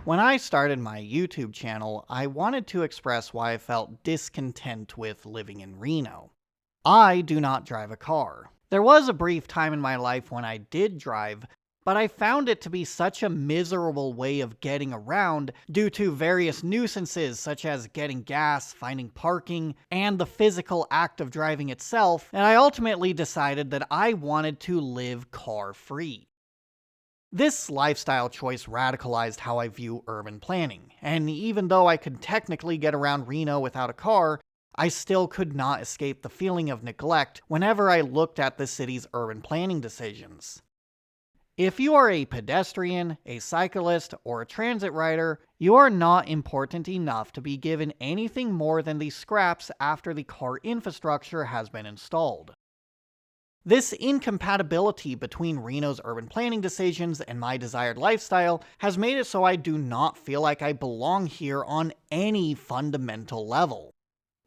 When I started my YouTube channel, I wanted to express why I felt discontent with living in Reno. I do not drive a car. There was a brief time in my life when I did drive, but I found it to be such a miserable way of getting around due to various nuisances such as getting gas, finding parking, and the physical act of driving itself, and I ultimately decided that I wanted to live car-free. This lifestyle choice radicalized how I view urban planning, and even though I could technically get around Reno without a car, I still could not escape the feeling of neglect whenever I looked at the city's urban planning decisions. If you are a pedestrian, a cyclist, or a transit rider, you are not important enough to be given anything more than the scraps after the car infrastructure has been installed. This incompatibility between Reno's urban planning decisions and my desired lifestyle has made it so I do not feel like I belong here on any fundamental level.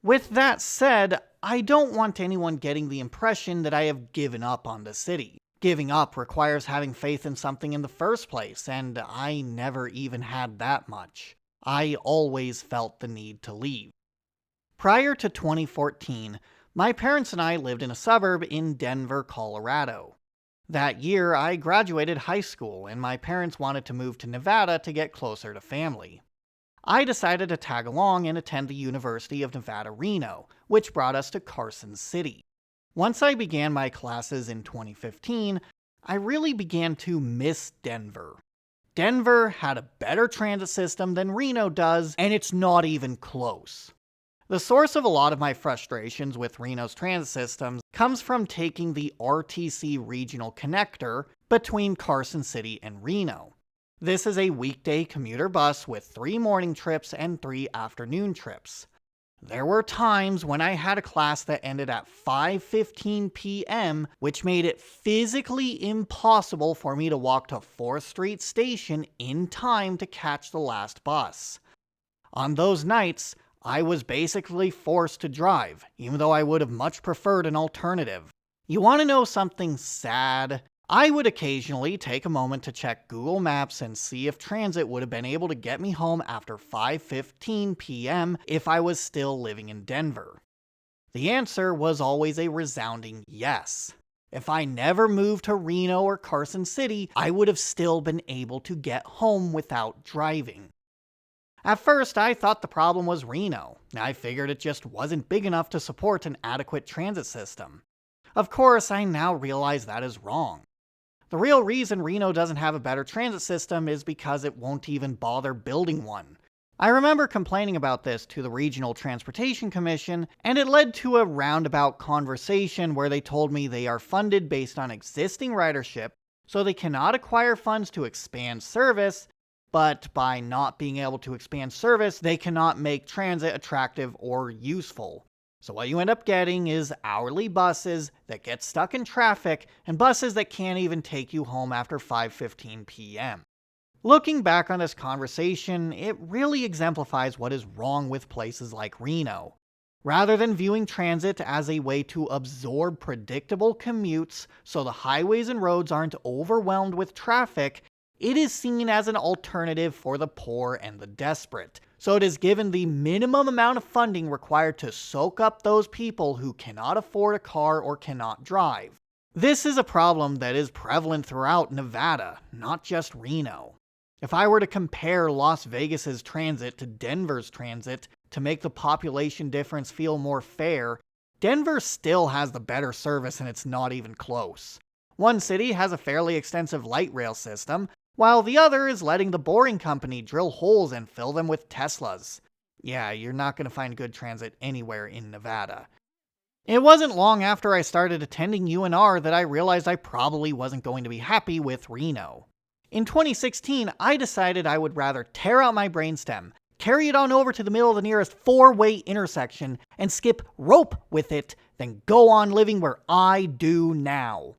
With that said, I don't want anyone getting the impression that I have given up on the city. Giving up requires having faith in something in the first place, and I never even had that much. I always felt the need to leave. Prior to 2014, my parents and I lived in a suburb in Denver, Colorado. That year, I graduated high school, and my parents wanted to move to Nevada to get closer to family. I decided to tag along and attend the University of Nevada, Reno, which brought us to Carson City. Once I began my classes in 2015, I really began to miss Denver. Denver had a better transit system than Reno does, and it's not even close. The source of a lot of my frustrations with Reno's transit systems comes from taking the RTC regional connector between Carson City and Reno. This is a weekday commuter bus with 3 morning trips and 3 afternoon trips. There were times when I had a class that ended at 5:15 p.m., which made it physically impossible for me to walk to 4th Street Station in time to catch the last bus. On those nights, I was basically forced to drive, even though I would have much preferred an alternative. You want to know something sad? I would occasionally take a moment to check Google Maps and see if transit would have been able to get me home after 5:15 p.m. if I was still living in Denver. The answer was always a resounding yes. If I never moved to Reno or Carson City, I would have still been able to get home without driving. At first, I thought the problem was Reno. I figured it just wasn't big enough to support an adequate transit system. Of course, I now realize that is wrong. The real reason Reno doesn't have a better transit system is because it won't even bother building one. I remember complaining about this to the Regional Transportation Commission, and it led to a roundabout conversation where they told me they are funded based on existing ridership, so they cannot acquire funds to expand service, but by not being able to expand service, they cannot make transit attractive or useful. So what you end up getting is hourly buses that get stuck in traffic and buses that can't even take you home after 5:15 p.m. Looking back on this conversation, it really exemplifies what is wrong with places like Reno. Rather than viewing transit as a way to absorb predictable commutes so the highways and roads aren't overwhelmed with traffic, it is seen as an alternative for the poor and the desperate, so it is given the minimum amount of funding required to soak up those people who cannot afford a car or cannot drive. This is a problem that is prevalent throughout Nevada, not just Reno. If I were to compare Las Vegas's transit to Denver's transit to make the population difference feel more fair, Denver still has the better service and it's not even close. One city has a fairly extensive light rail system, while the other is letting the Boring Company drill holes and fill them with Teslas. Yeah, you're not going to find good transit anywhere in Nevada. It wasn't long after I started attending UNR that I realized I probably wasn't going to be happy with Reno. In 2016, I decided I would rather tear out my brainstem, carry it on over to the middle of the nearest 4-way intersection, and skip rope with it than go on living where I do now.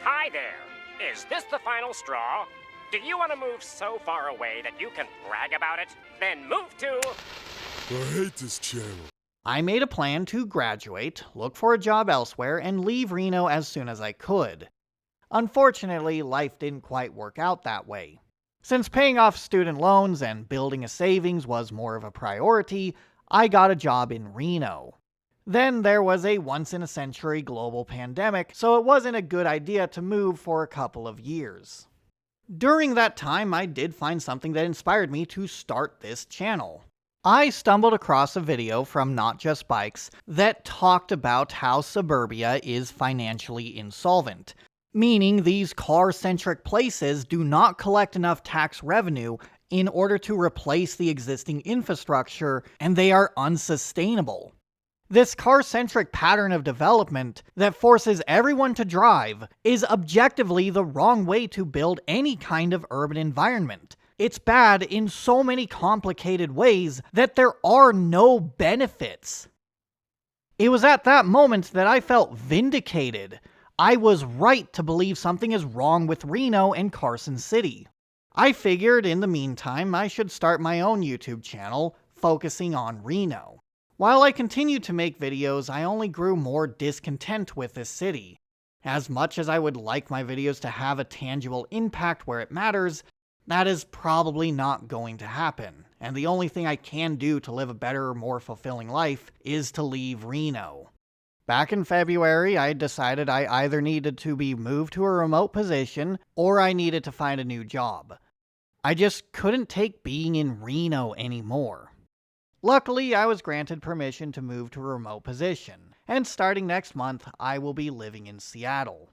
Hi there. Is this the final straw? Do you want to move so far away that you can brag about it? Then move to... I hate this channel. I made a plan to graduate, look for a job elsewhere, and leave Reno as soon as I could. Unfortunately, life didn't quite work out that way. Since paying off student loans and building a savings was more of a priority, I got a job in Reno. Then there was a once-in-a-century global pandemic, so it wasn't a good idea to move for a couple of years. During that time, I did find something that inspired me to start this channel. I stumbled across a video from Not Just Bikes that talked about how suburbia is financially insolvent, meaning these car-centric places do not collect enough tax revenue in order to replace the existing infrastructure, and they are unsustainable. This car-centric pattern of development that forces everyone to drive is objectively the wrong way to build any kind of urban environment. It's bad in so many complicated ways that there are no benefits. It was at that moment that I felt vindicated. I was right to believe something is wrong with Reno and Carson City. I figured in the meantime I should start my own YouTube channel focusing on Reno. While I continued to make videos, I only grew more discontent with this city. As much as I would like my videos to have a tangible impact where it matters, that is probably not going to happen, and the only thing I can do to live a better, more fulfilling life is to leave Reno. Back in February, I decided I either needed to be moved to a remote position, or I needed to find a new job. I just couldn't take being in Reno anymore. Luckily, I was granted permission to move to a remote position, and starting next month, I will be living in Seattle.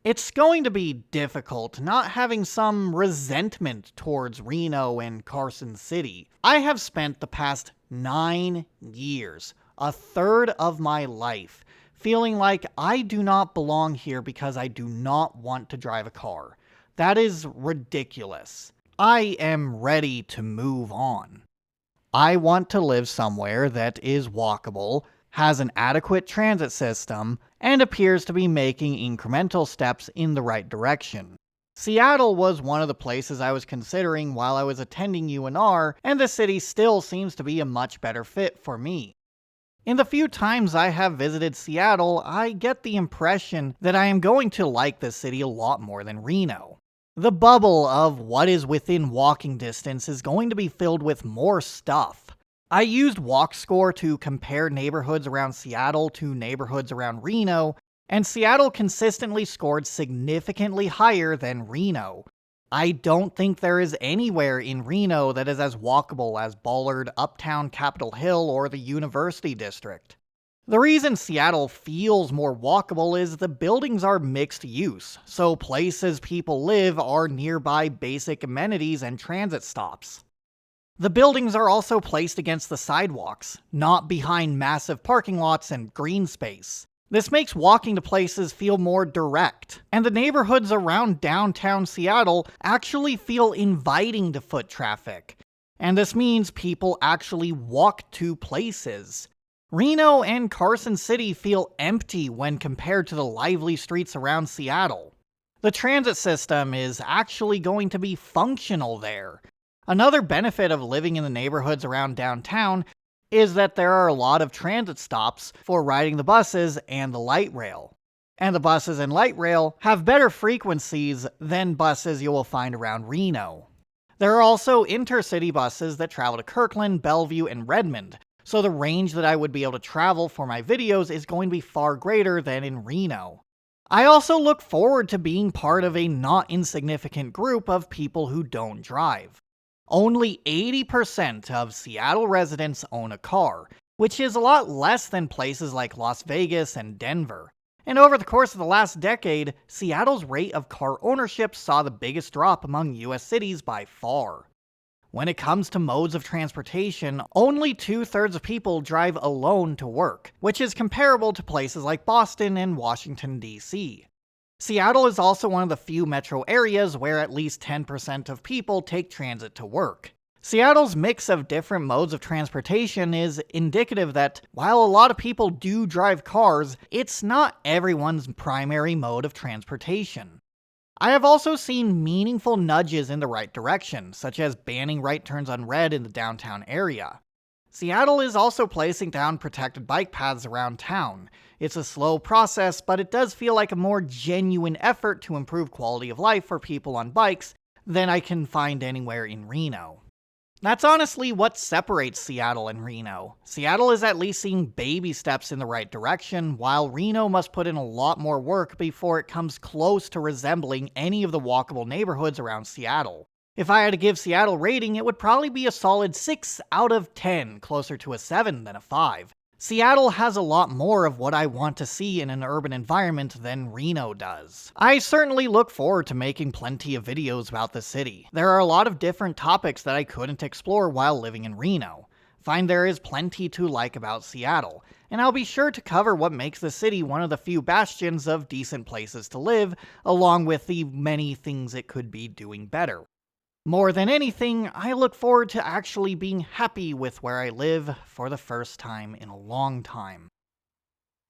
It's going to be difficult not having some resentment towards Reno and Carson City. I have spent the past 9 years, a third of my life, feeling like I do not belong here because I do not want to drive a car. That is ridiculous. I am ready to move on. I want to live somewhere that is walkable, has an adequate transit system, and appears to be making incremental steps in the right direction. Seattle was one of the places I was considering while I was attending UNR, and the city still seems to be a much better fit for me. In the few times I have visited Seattle, I get the impression that I am going to like this city a lot more than Reno. The bubble of what is within walking distance is going to be filled with more stuff. I used WalkScore to compare neighborhoods around Seattle to neighborhoods around Reno, and Seattle consistently scored significantly higher than Reno. I don't think there is anywhere in Reno that is as walkable as Ballard, Uptown Capitol Hill, or the University District. The reason Seattle feels more walkable is the buildings are mixed use, so places people live are nearby basic amenities and transit stops. The buildings are also placed against the sidewalks, not behind massive parking lots and green space. This makes walking to places feel more direct, and the neighborhoods around downtown Seattle actually feel inviting to foot traffic, and this means people actually walk to places. Reno and Carson City feel empty when compared to the lively streets around Seattle. The transit system is actually going to be functional there. Another benefit of living in the neighborhoods around downtown is that there are a lot of transit stops for riding the buses and the light rail. And the buses and light rail have better frequencies than buses you will find around Reno. There are also intercity buses that travel to Kirkland, Bellevue, and Redmond, so the range that I would be able to travel for my videos is going to be far greater than in Reno. I also look forward to being part of a not insignificant group of people who don't drive. Only 80% of Seattle residents own a car, which is a lot less than places like Las Vegas and Denver. And over the course of the last decade, Seattle's rate of car ownership saw the biggest drop among US cities by far. When it comes to modes of transportation, only 2/3 of people drive alone to work, which is comparable to places like Boston and Washington, D.C. Seattle is also one of the few metro areas where at least 10% of people take transit to work. Seattle's mix of different modes of transportation is indicative that, while a lot of people do drive cars, it's not everyone's primary mode of transportation. I have also seen meaningful nudges in the right direction, such as banning right turns on red in the downtown area. Seattle is also placing down protected bike paths around town. It's a slow process, but it does feel like a more genuine effort to improve quality of life for people on bikes than I can find anywhere in Reno. That's honestly what separates Seattle and Reno. Seattle is at least seeing baby steps in the right direction, while Reno must put in a lot more work before it comes close to resembling any of the walkable neighborhoods around Seattle. If I had to give Seattle a rating, it would probably be a solid 6 out of 10, closer to a 7 than a 5. Seattle has a lot more of what I want to see in an urban environment than Reno does. I certainly look forward to making plenty of videos about the city. There are a lot of different topics that I couldn't explore while living in Reno. Find there is plenty to like about Seattle, and I'll be sure to cover what makes the city one of the few bastions of decent places to live, along with the many things it could be doing better. More than anything, I look forward to actually being happy with where I live for the first time in a long time.